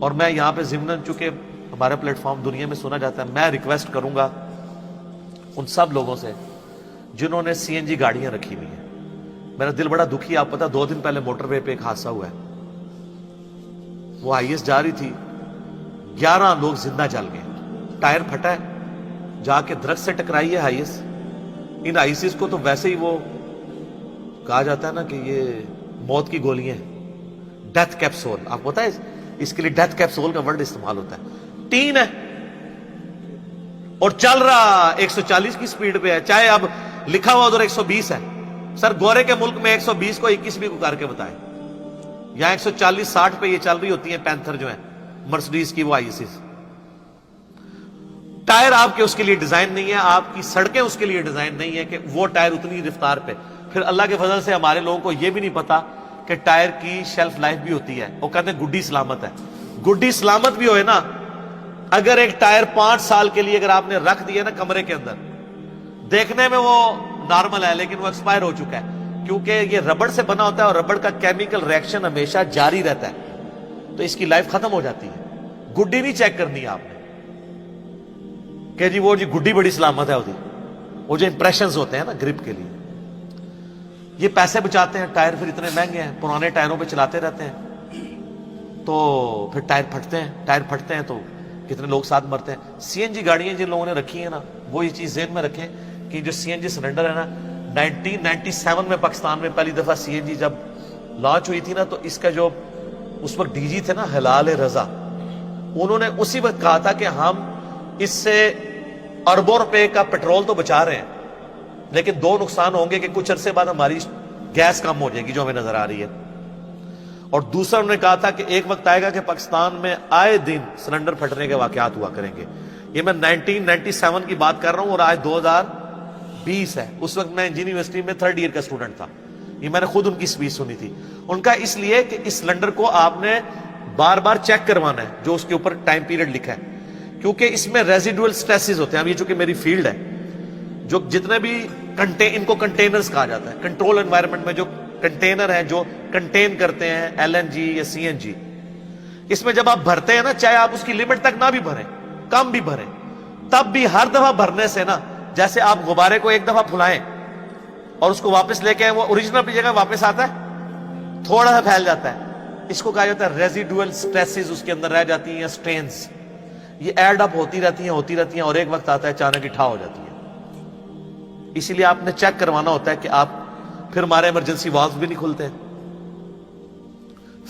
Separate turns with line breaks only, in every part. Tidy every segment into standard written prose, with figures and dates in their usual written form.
اور میں یہاں پہ ضمناً چونکہ ہمارا پلیٹ فارم دنیا میں سنا جاتا ہے، میں ریکویسٹ کروں گا ان سب لوگوں سے جنہوں نے سی این جی گاڑیاں رکھی ہوئی ہیں. میرا دل بڑا دکھی. آپ پتہ 2 دن پہلے موٹر وے پہ ایک حادثہ ہوا ہے. وہ آئی ایس جا رہی تھی، 11 لوگ زندہ جل گئے. ٹائر پھٹا ہے، جا کے درخت سے ٹکرائی ہے I S. In I S کو تو ویسے ہی وہ کہا جاتا ہے نا کہ یہ موت کی گولیاں ہیں، ڈیتھ کیپسول. آپ کو پتہ ہے اس کے لیے ڈیتھ کیپسول کا ورڈ استعمال ہوتا ہے. ٹین ہے اور چل رہا 140 کی سپیڈ پہ ہے، چاہے اب لکھا ہوا ادھر 120 ہے. سر گورے کے ملک میں 120 کو 21 بھی کو کر کے بتائے. یہاں 140-60 پہ یہ چل رہی ہوتی ہیں پینتھر جو ہیں مرسڈیز کی وہ آئی ایس. ٹائر آپ کے اس کے لیے ڈیزائن نہیں ہے، آپ کی سڑکیں اس کے لیے ڈیزائن نہیں ہے کہ وہ ٹائر اتنی رفتار پہ. پھر اللہ کے فضل سے ہمارے لوگوں کو یہ بھی نہیں پتا کہ ٹائر کی شیلف لائف بھی ہوتی ہے. وہ کہتے ہیں گڈی سلامت ہے. گڈی سلامت بھی ہوئے نا، اگر ایک ٹائر 5 سال کے لیے اگر آپ نے رکھ دیا نا کمرے کے اندر، دیکھنے میں وہ نارمل ہے لیکن وہ ایکسپائر ہو چکا ہے، کیونکہ یہ ربڑ سے بنا ہوتا ہے اور ربڑ کا کیمیکل ریئیکشن ہمیشہ جاری رہتا ہے، تو اس کی لائف ختم ہو جاتی ہے. گڈی نہیں چیک کرنی آپ نے کہ جی وہ گڈی بڑی سلامت ہے. وہ جو امپریشنز ہوتے ہیں نا گرپ کے لیے، یہ پیسے بچاتے ہیں. ٹائر پھر اتنے مہنگے ہیں، پرانے ٹائروں پہ چلاتے رہتے ہیں تو پھر ٹائر پھٹتے ہیں تو کتنے لوگ ساتھ مرتے ہیں. سی این جی گاڑیاں جن لوگوں نے رکھی ہیں نا، وہ یہ چیز ذہن میں رکھیں کہ جو سی این جی سلنڈر ہے نا، 1997 میں پاکستان میں پہلی دفعہ سی این جی جب لانچ ہوئی تھی نا، تو اس کا جو اس وقت ڈی جی تھے نا ہلال رضا، انہوں نے اسی وقت کہا تھا کہ ہم اس سے اربوں روپے کا پیٹرول تو بچا رہے ہیں، لیکن 2 نقصان ہوں گے کہ کچھ عرصے بعد ہماری گیس کم ہو جائے گی جو ہمیں نظر آ رہی ہے. اور دوسرا انہوں نے کہا تھا کہ ایک وقت آئے گا کہ پاکستان میں آئے دن سلنڈر پھٹنے کے واقعات ہوا کریں گے. یہ میں 1997 کی بات کر رہا ہوں اور آج 2020 ہے. اس وقت میں انجینئرنگ یونیورسٹی میں 3rd ایئر کا اسٹوڈنٹ تھا. یہ میں نے خود ان کی اسپیچ سنی تھی. ان کا اس لیے کہ اس سلنڈر کو آپ نے بار بار چیک کروانا ہے جو اس کے اوپر ٹائم پیریڈ لکھا ہے، کیونکہ اس میں ریزیڈول سٹریسز ہوتے ہیں. اب یہ چونکہ میری فیلڈ ہے، جو جتنے بھی ان کو کنٹینرز کہا جاتا ہے. کنٹرول انوائرمنٹ میں جو کنٹینر ہیں جو کنٹین کرتے ہیں ایل این جی یا سی این جی، اس میں جب آپ بھرتے ہیں نا، چاہے آپ اس کی لمٹ تک نہ بھی بھریں، کم بھی بھریں، تب بھی ہر دفعہ بھرنے سے نا، جیسے آپ غبارے کو ایک دفعہ پھلائیں اور اس کو واپس لے کے آئیں، وہ اوریجنل اپنی جگہ واپس آتا ہے، تھوڑا سا پھیل جاتا ہے. اس کو کہا جاتا ہے ریزیڈول سٹریسز اس کے اندر رہ جاتی ہیں، سٹرینز. یہ ایڈ اپ ہوتی رہتی ہیں اور ایک وقت آتا ہے اچانک اٹھا ہو جاتی ہے. اسی لیے آپ نے چیک کروانا ہوتا ہے کہ آپ پھر ہمارے ایمرجنسی والوز بھی نہیں کھلتے.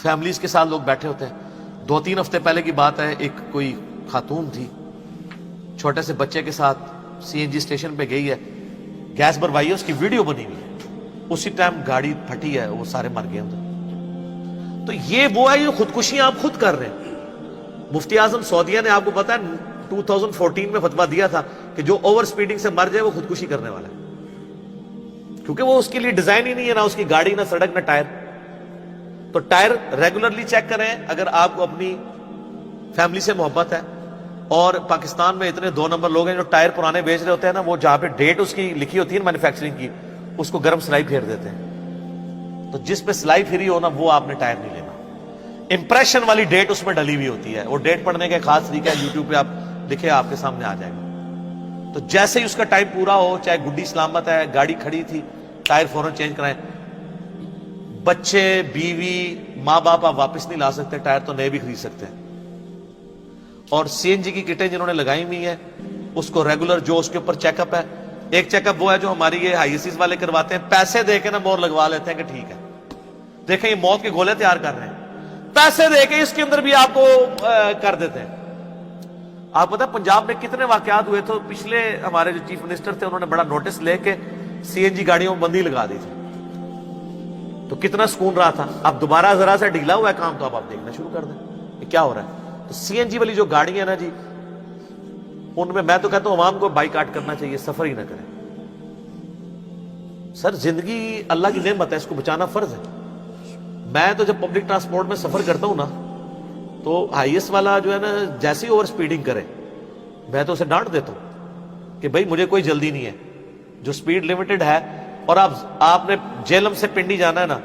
فیملیز کے ساتھ لوگ بیٹھے ہوتے ہیں. 2-3 ہفتے پہلے کی بات ہے، ایک کوئی خاتون تھی چھوٹے سے بچے کے ساتھ سی این جی اسٹیشن پہ گئی ہے، گیس بھروائی ہے، اس کی ویڈیو بنی ہوئی ہے. اسی ٹائم گاڑی پھٹی ہے، وہ سارے مر گئے. تو یہ وہ ہے جو خودکشیاں آپ خود کر رہے ہیں. مفتی اعظم سعودیہ نے آپ کو پتا ہے 2014 میں فتویٰ دیا تھا کہ جو اوور سپیڈنگ سے مر جائے وہ خودکشی کرنے والا ہے، کیونکہ وہ اس کے لیے ڈیزائن ہی نہیں ہے، نہ اس کی گاڑی، نہ سڑک، نہ ٹائر. تو ٹائر ریگولرلی چیک کریں اگر آپ کو اپنی فیملی سے محبت ہے. اور پاکستان میں اتنے 2 نمبر لوگ ہیں جو ٹائر پرانے بیچ رہے ہوتے ہیں نا، وہ جہاں پہ ڈیٹ اس کی لکھی ہوتی ہے مینوفیکچرنگ کی، اس کو گرم سلائی پھیر دیتے ہیں. تو جس پہ سلائی پھری ہونا وہ آپ نے ٹائر نہیں لینا. امپریشن والی ڈیٹ اس میں ڈلی ہوئی ہوتی ہے. وہ ڈیٹ پڑھنے کا خاص طریقہ ہے، یوٹیوب پہ آپ لکھے آپ کے سامنے آ جائے گا. تو جیسے ہی اس کا ٹائم پورا ہو، چاہے گڈی سلامت ہے، گاڑی کھڑی تھی، ٹائر فوراً چینج کرائیں. بچے، بیوی، ماں باپ آپ واپس نہیں لا سکتے، ٹائر تو نئے بھی خرید سکتے ہیں. اور سی این جی کی کٹیں جنہوں نے لگائی ہوئی ہیں، اس کو ریگولر جو اس کے اوپر چیک اپ ہے. ایک چیک اپ وہ ہے جو ہماری یہ آئی ایس والے کرواتے ہیں، پیسے دے کے نا مور لگوا لیتے ہیں کہ ٹھیک ہے، دیکھیں یہ موت کے گولے تیار کر رہے ہیں، پیسے دے کے اس کے اندر بھی آپ کو کر دیتے ہیں. آپ پتہ پنجاب میں کتنے واقعات ہوئے تھے. پچھلے ہمارے جو چیف منسٹر تھے انہوں نے بڑا نوٹس لے کے سی این جی گاڑیوں میں بندی لگا دی تھی، تو کتنا سکون رہا تھا. اب دوبارہ ذرا سا ڈھیلا ہوا ہے کام تو اب آپ دیکھنا شروع کر دیں یہ کیا ہو رہا ہے. تو سی این جی والی جو گاڑیاں ہیں نا جی، ان میں تو کہتا ہوں عوام کو بائیکاٹ کرنا چاہیے، سفر ہی نہ کریں. سر زندگی اللہ کی نعمت ہے، اس کو بچانا فرض ہے. میں تو جب پبلک ٹرانسپورٹ میں سفر کرتا ہوں نا، تو آئی ایس والا جو ہے نا جیسی اوور سپیڈنگ کرے میں تو اسے ڈانٹ دیتا ہوں کہ بھائی مجھے کوئی جلدی نہیں ہے، جو سپیڈ لمیٹڈ ہے. اور آپ نے جیلم سے پنڈی جانا ہے نا،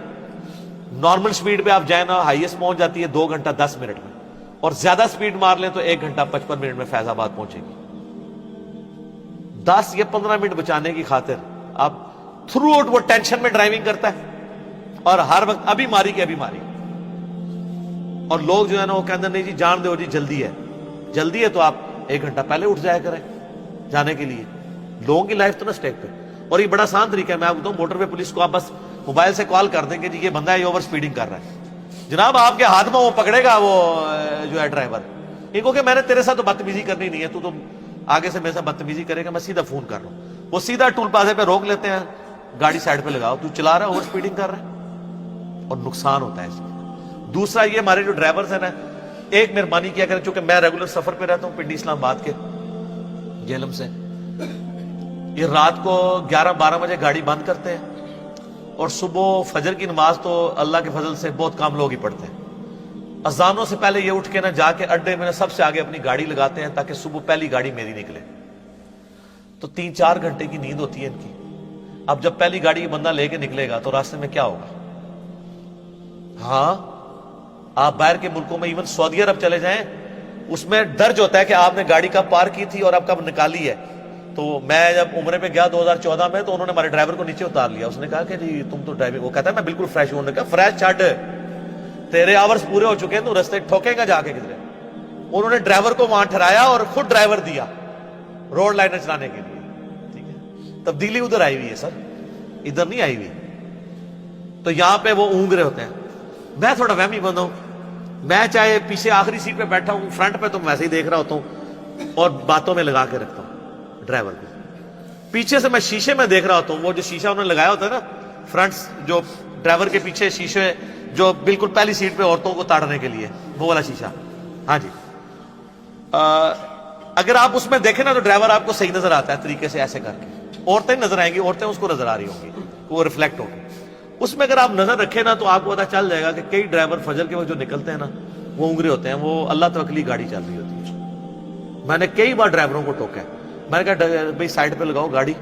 نارمل سپیڈ پہ آپ جائیں نا، ہائی ایس پہنچ جاتی ہے 2 گھنٹہ 10 منٹ میں، اور زیادہ سپیڈ مار لیں تو 1 گھنٹہ 55 منٹ میں فیض آباد پہنچے گی. 10 یا 15 منٹ بچانے کی خاطر اب تھرو آؤٹ وہ ٹینشن میں ڈرائیونگ کرتا ہے اور ہر وقت ابھی ماری کہ ابھی ماری. اور لوگ جو ہے نا وہ کہتے ہیں نہیں جی جان دو جی جلدی ہے تو آپ 1 گھنٹہ پہلے اٹھ جایا کریں جانے کے لیے. لوگوں کی لائف تو نا اسٹیک پہ. اور یہ بڑا آسان طریقہ ہے, میں آپ بتاؤں موٹر وے پولیس کو آپ بس موبائل سے کال کر دیں کہ جی یہ بندہ ہے یہ اوور سپیڈنگ کر رہا ہے, جناب آپ کے ہاتھ میں وہ پکڑے گا وہ جو ہے ڈرائیور. ان کو کہ میں نے تیرے ساتھ تو بدتمیزی کرنی نہیں ہے, تو آگے سے میرے ساتھ بدتمیزی کرے گا, میں سیدھا فون کر رہا ہوں. وہ سیدھا ٹول پلازے پہ روک لیتے ہیں, گاڑی سائڈ پہ لگاؤ, تو چلا رہا ہے اوور سپیڈنگ کر رہا ہے اور نقصان ہوتا ہے اس میں. دوسرا یہ ہمارے جو ڈرائیورز ہیں نا, ایک مہربانی کیا کریں, چونکہ میں ریگولر سفر پہ رہتا ہوں پنڈی اسلام آباد کے جہلم سے, یہ رات کو 11-12 بجے گاڑی بند کرتے ہیں اور صبح فجر کی نماز تو اللہ کے فضل سے بہت کم لوگ ہی پڑھتے ہیں. اذانوں سے پہلے یہ اٹھ کے نا جا کے اڈے میں سب سے آگے اپنی گاڑی لگاتے ہیں تاکہ صبح پہلی گاڑی میری نکلے. تو 3-4 گھنٹے کی نیند ہوتی ہے ان کی. اب جب پہلی گاڑی یہ بندہ لے کے نکلے گا تو راستے میں کیا ہوگا؟ ہاں آپ باہر کے ملکوں میں ایون سعودی عرب چلے جائیں, اس میں درج ہوتا ہے کہ آپ نے گاڑی کب پارک کی تھی اور آپ کب نکالی ہے. تو میں جب عمرے پہ گیا 2014 میں, تو انہوں نے ہمارے ڈرائیور کو نیچے اتار لیا. اس نے کہا کہ جی تم تو ڈرائیونگ, وہ کہتا ہے میں بالکل فریش ہوں. انہوں نے کہا فریش چھڈ, تیرے آورز پورے ہو چکے ہیں, تو رستے ٹھوکے گا جا کے کدھر. انہوں نے ڈرائیور کو وہاں ٹھہرایا اور خود ڈرائیور دیا روڈ لائنر چلانے کے لیے. ٹھیک ہے, تبدیلی ادھر آئی ہوئی ہے سر, ادھر نہیں آئی ہوئی. تو یہاں پہ وہ اونگ رہے ہوتے ہیں. میں تھوڑا وہمی بندہ ہوں, میں چاہے پیچھے آخری سیٹ پہ بیٹھا ہوں, فرنٹ پہ تو میں ویسے ہی دیکھ رہا ہوتا ہوں اور باتوں میں لگا کے رکھتا ہوں ڈرائیور کو. پیچھے سے میں شیشے میں دیکھ رہا ہوتا ہوں, وہ جو شیشہ انہوں نے لگایا ہوتا ہے نا فرنٹس, جو ڈرائیور کے پیچھے شیشے جو بالکل پہلی سیٹ پہ عورتوں کو تاڑنے کے لیے, وہ والا شیشہ. ہاں جی, اگر آپ اس میں دیکھیں نا تو ڈرائیور آپ کو صحیح نظر آتا ہے طریقے سے ایسے کر کے. عورتیں نظر آئیں گی, عورتیں اس کو نظر آ رہی ہوں گی, وہ ریفلیکٹ ہوگی. اس میں اگر آپ نظر رکھیں نا تو آپ کو پتا چل جائے گا کہ کئی ڈرائیور فجر کے وقت جو نکلتے ہیں نا وہ اونگرے ہوتے ہیں, وہ اللہ توکلی گاڑی چل رہی ہوتی ہے. میں نے کئی بار ڈرائیوروں کو ٹوکا ہے, میں نے کہا بھائی سائڈ پہ لگاؤ گاڑی,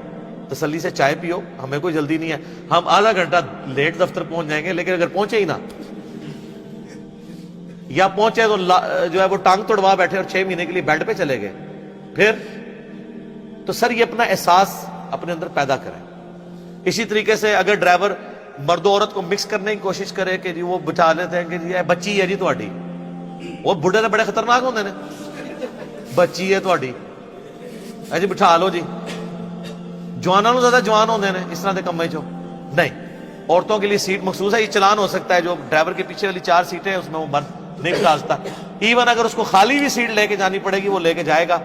تسلی سے چائے پیو, ہمیں کوئی جلدی نہیں ہے, ہم آدھا گھنٹہ لیٹ دفتر پہنچ جائیں گے, لیکن اگر پہنچے ہی نا یا پہنچے تو جو ہے وہ ٹانگ توڑوا بیٹھے اور 6 مہینے کے لیے بیڈ پہ چلے گئے, پھر تو سر یہ اپنا احساس اپنے اندر پیدا کریں. اسی طریقے سے اگر ڈرائیور مرد و عورت کو مکس کرنے کی کوشش کرے کہ جی وہ بچا لیتے ہیں کہ جی بچی ہے جی تہاڈی, وہ بڑھے تو بڑے خطرناک ہوندے نے, بچی ہے تہاڈی جی بٹھا لو جی, جوانوں زیادہ جوان ہوندے نے اس طرح دے کمے چو نہیں. عورتوں کے لیے سیٹ مخصوص ہے, یہ چلان ہو سکتا ہے جو ڈرائیور کے پیچھے والی 4 سیٹیں ہیں اس میں وہ مرد نہیں بٹھا سکتا. ایون اگر اس کو خالی بھی سیٹ لے کے جانی پڑے گی وہ لے کے جائے گا,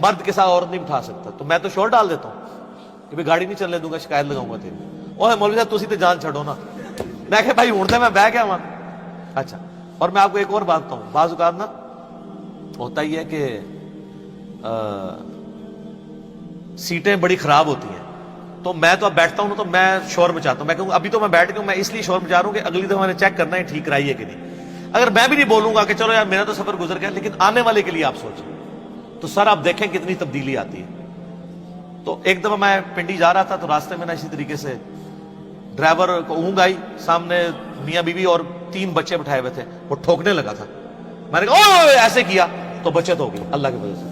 مرد کے ساتھ عورت نہیں بٹھا سکتا. تو میں تو شور ڈال دیتا ہوں کہ گاڑی نہیں چلنے دوں گا, شکایت لگاؤں گا تیری. اوہ مولوی صاحب تسی تے جان چھڑو نا. میں کہ بھائی ہوں تے میں بہ گیا وہاں. اچھا, اور میں آپ کو ایک اور بات بتاؤں, بعض اوقات نا ہوتا ہی ہے کہ سیٹیں بڑی خراب ہوتی ہیں, تو میں تو اب بیٹھتا ہوں تو میں شور مچاتا ہوں. میں کہوں ابھی تو میں بیٹھ گیا ہوں, میں اس لیے شور مچا رہا ہوں کہ اگلی دفعہ میں نے چیک کرنا ہے ٹھیک کرائی ہے کہ نہیں. اگر میں بھی نہیں بولوں گا کہ چلو یار میرا تو سفر گزر گیا, لیکن آنے والے کے لیے آپ سوچیں, تو سر آپ دیکھیں کتنی تبدیلی آتی ہے. تو ایک دفعہ میں پنڈی جا رہا تھا, تو راستے میں نا اسی طریقے سے ڈرائیور کو اونگ آئی, سامنے میاں بیوی اور 3 بچے بٹھائے ہوئے تھے, وہ ٹھوکنے لگا تھا. میں نے کہا اوہ ایسے کیا تو بچت ہو گئی اللہ کی وجہ سے.